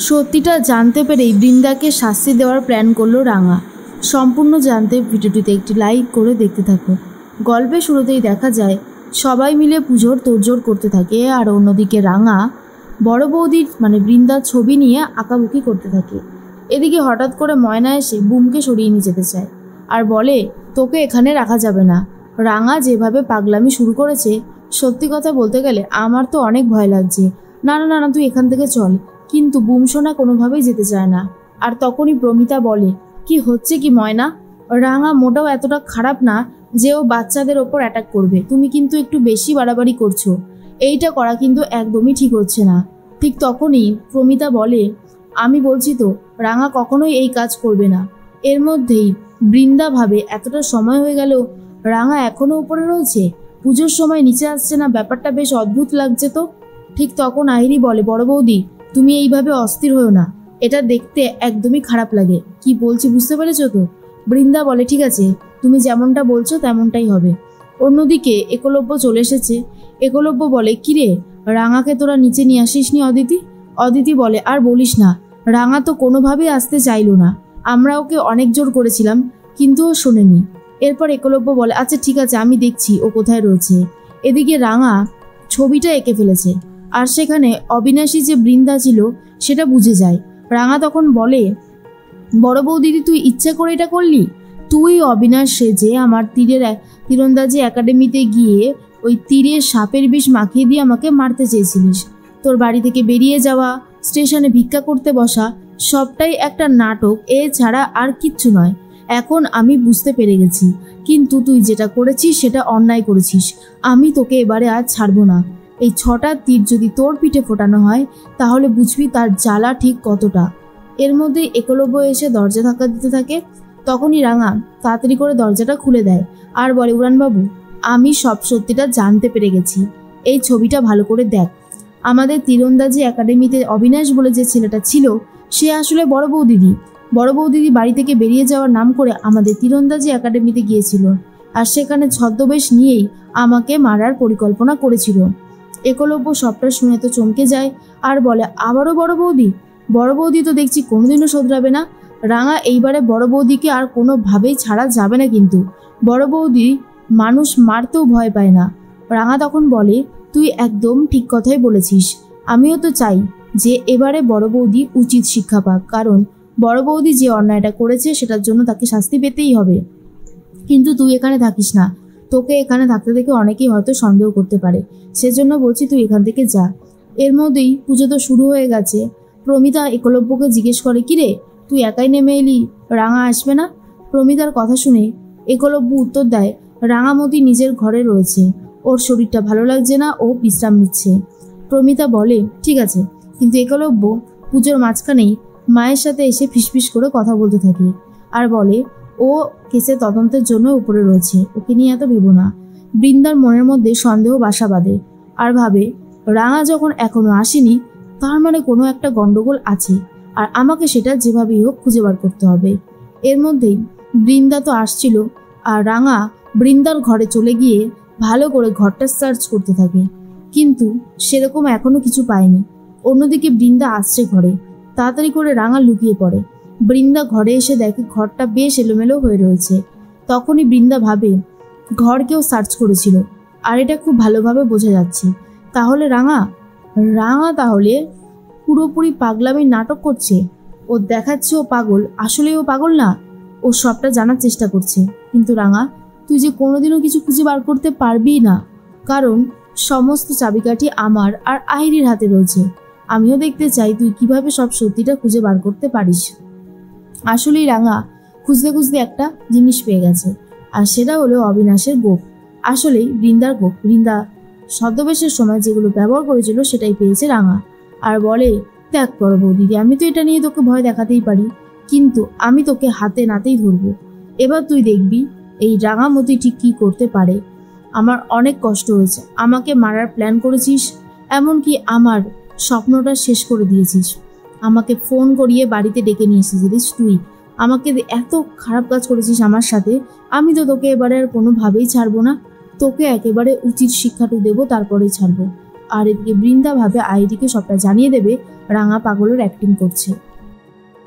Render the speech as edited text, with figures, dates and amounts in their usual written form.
সত্যিটা জানতে পেরেই বৃন্দাকে শাস্তি দেওয়ার প্ল্যান করলো রাঙা। সম্পূর্ণ জানতে ভিডিওটিতে একটি লাইক করে দেখতে থাকো। গল্পের শুরুতেই দেখা যায় সবাই মিলে পুজোর তোড়জোড় করতে থাকে, আর অন্যদিকে রাঙা বড় বৌদির বৃন্দার ছবি নিয়ে আঁকাবুকি করতে থাকে। এদিকে হঠাৎ করে ময়না এসে বুমকে সরিয়ে নিয়ে যেতে চায় আর বলে, তোকে এখানে রাখা যাবে না। রাঙা যেভাবে পাগলামি শুরু করেছে, সত্যি কথা বলতে গেলে আমার তো অনেক ভয় লাগছে। না না না, তুই এখান থেকে চল। কিন্তু বুম সোনা কোনোভাবেই যেতে চায় না। আর তখনই প্রমিতা বলে, কি হচ্ছে কি ময়না? রাঙা মোটেও এতটা খারাপ না যে ও বাচ্চাদের ওপর অ্যাটাক করবে। তুমি কিন্তু একটু বেশি বাড়াবাড়ি করছো। এইটা করা কিন্তু একদমই ঠিক হচ্ছে না। ঠিক তখনই প্রমিতা বলে, আমি বলছি তো রাঙা কখনোই এই কাজ করবে না। এর মধ্যেই বৃন্দা ভাবে এতটা সময় হয়ে গেল রাঙা এখনো উপরে রয়েছে, পুজোর সময় নিচে আসছে না, ব্যাপারটা বেশ অদ্ভুত লাগছে তো। ঠিক তখন আহিরি বলে, বড় বৌদি তুমি এইভাবে অস্থির হও না, এটা দেখতে একদমই খারাপ লাগে। কি বলছি বুঝতে পেরেছো তো? বৃন্দা বলে, ঠিক আছে, তুমি যেমনটা বলছো তেমনটাই হবে। অন্যদিকে একলব্য চলে এসেছে। একলব্য বলে, কিরে রাঙাকে তোরা নিচে নিয়ে আসিসনি অদিতি? অদিতি বলে, আর বলিস না, রাঙা তো কোনোভাবেই আসতে চাইলো না। আমরা ওকে অনেক জোর করেছিলাম কিন্তু ও শোনেনি। এরপর একলব্য বলে, আচ্ছা ঠিক আছে, আমি দেখছি ও কোথায় রয়েছে। এদিকে রাঙা ছবিটা এঁকে ফেলেছে, আর সেখানে অবিনাশী যে বৃন্দা ছিল সেটা বুঝে যায়। রাঙা তখন বলে, বড় বৌদিদি তুই ইচ্ছা করে এটা করলি? তুই অবিনাশ সেজে আমার তীরন্দাজি একাডেমিতে গিয়ে ওই তীরে সাপের বিষ মাখিয়ে দিয়ে আমাকে মারতে চেয়েছিলিস। তোর বাড়ি থেকে বেরিয়ে যাওয়া, স্টেশনে ভিক্ষা করতে বসা, সবটাই একটা নাটক, এছাড়া আর কিচ্ছু নয়। এখন আমি বুঝতে পেরে গেছি, কিন্তু তুই যেটা করেছিস সেটা অন্যায় করেছিস। আমি তোকে এবারে আর ছাড়বো না। এই 6টা তীর যদি তোর পিঠে ফোটানো হয় তাহলে বুঝবি তার জ্বালা ঠিক কতটা। এর মধ্যেই একলব্য এসে দরজা ধাক্কা দিতে থাকে। তখনই রাঙা তাড়াতাড়ি করে দরজাটা খুলে দেয় আর বলে, উড়ানবাবু আমি সব সত্যিটা জানতে পেরে গেছি। এই ছবিটা ভালো করে দেখ। আমাদের তীরন্দাজি একাডেমিতে অবিনাশ বলে যে ছেলেটা ছিল সে আসলে বড় বৌদিদি। বড় বৌদিদি বাড়ি থেকে বেরিয়ে যাওয়ার নাম করে আমাদের তীরন্দাজি একাডেমিতে গিয়েছিল, আর সেখানে ছদ্মবেশ নিয়েই আমাকে মারার পরিকল্পনা করেছিল। একলব্য সবটা শুনে তো চমকে যায় আর বলে, আবারও বড় বৌদি? বড় বৌদি তো দেখছি কোনোদিনও শোধরাবে না। রাঙা এইবারে বড় বৌদিকে আর কোনোভাবেই ছাড়া যাবে না। কিন্তু বড় বৌদি মানুষ মারতেও ভয় পায় না। রাঙা তখন বলে, তুই একদম ঠিক কথাই বলেছিস। আমিও তো চাই যে এবারে বড় বৌদি উচিত শিক্ষা পাক, কারণ বড় বৌদি যে অন্যায়টা করেছে সেটার জন্য তাকে শাস্তি পেতেই হবে। কিন্তু তুই এখানে থাকিস না, তোকে এখানে থাকতে দেখে অনেকেই হয়তো সন্দেহ করতে পারে, সেজন্য বলছি তুই এখান থেকে যা। এর মধ্যেই পুজো তো শুরু হয়ে গেছে। প্রমিতা একলব্যকে জিজ্ঞেস করে, কিরে তুই একাই নেমে এলি, রাঙা আসবে না? প্রমিতার কথা শুনে একলব্য উত্তর দেয়, রাঙামতি নিজের ঘরে রয়েছে, ওর শরীরটা ভালো লাগছে না, ও বিশ্রাম নিচ্ছে। প্রমিতা বলে, ঠিক আছে। কিন্তু একলব্য পুজোর মাঝখানেই মায়ের সাথে এসে ফিসফিস করে কথা বলতে থাকে আর বলে, ও কেসে তদন্তের জন্য উপরে রয়েছে, ওকে নিয়ে এত ভেবো না। বৃন্দার মনের মধ্যে সন্দেহ বাসা বাঁধে আর ভাবে, রাঙা যখন এখনো আসেনি তার মানে কোনো একটা গন্ডগোল আছে, আর আমাকে সেটা যেভাবেই হোক খুঁজে বার করতে হবে। এর মধ্যেই বৃন্দা তো আসছিল, আর রাঙা বৃন্দার ঘরে চলে গিয়ে ভালো করে ঘরটা সার্চ করতে থাকে, কিন্তু সেরকম এখনো কিছু পায়নি। অন্যদিকে বৃন্দা আসছে ঘরে। তাড়াতাড়ি করে রাঙা লুকিয়ে পড়ে। বৃন্দা ঘরে এসে দেখে ঘরটা বেশ এলোমেলো হয়ে রয়েছে। তখনই বৃন্দা ভাবে, ঘর কেউ সার্চ করেছিল, আর এটা খুব ভালোভাবে বোঝা যাচ্ছে। তাহলে রাঙা তাহলে পুরোপুরি পাগলামির নাটক করছে। ও দেখাচ্ছে ও পাগল, আসলে ও পাগল না। ও সবটা জানার চেষ্টা করছে। কিন্তু রাঙা, তুই যে কোনোদিনও কিছু খুঁজে বার করতে পারবি না, কারণ সমস্ত চাবিকাঠি আমার আর আহিরির হাতে রয়েছে। আমিও দেখতে চাই তুই কিভাবে সব সত্যিটা খুঁজে বার করতে পারিস। আসলেই রাঙা খুঁজতে খুঁজতে একটা জিনিস পেয়ে গেছে, আর সেটা হলো অবিনাশের গোপ। আসলেই বৃন্দার গোপ। বৃন্দা ছদ্মবেশের সময় যেগুলো ব্যবহার করেছিল সেটাই পেয়েছে রাঙা, আর বলে, দেখ বড় বৌদিদি, আমি তো এটা নিয়ে তোকে ভয় দেখাতেই পারি, কিন্তু আমি তোকে হাতে নাতেই ধরবো। এবার তুই দেখবি এই রাঙামতি ঠিক কি করতে পারে। আমার অনেক কষ্ট হয়েছে, আমাকে মারার প্ল্যান করেছিস, এমনকি আমার স্বপ্নটা শেষ করে দিয়েছিস। আমাকে ফোন করিয়ে বাড়িতে ডেকে নিয়ে এসেছিলিস তুই, আমাকে এত খারাপ কাজ করেছিস আমার সাথে। আমি তো তোকে এবারে আর কোনোভাবেই ছাড়বো না, তোকে একেবারে উচিত শিক্ষাটু দেবো, তারপরেই ছাড়বো। আর এদিকে বৃন্দা ভাবে আইরিকে সবটা জানিয়ে দেবে রাঙা পাগলের অ্যাক্টিং করছে।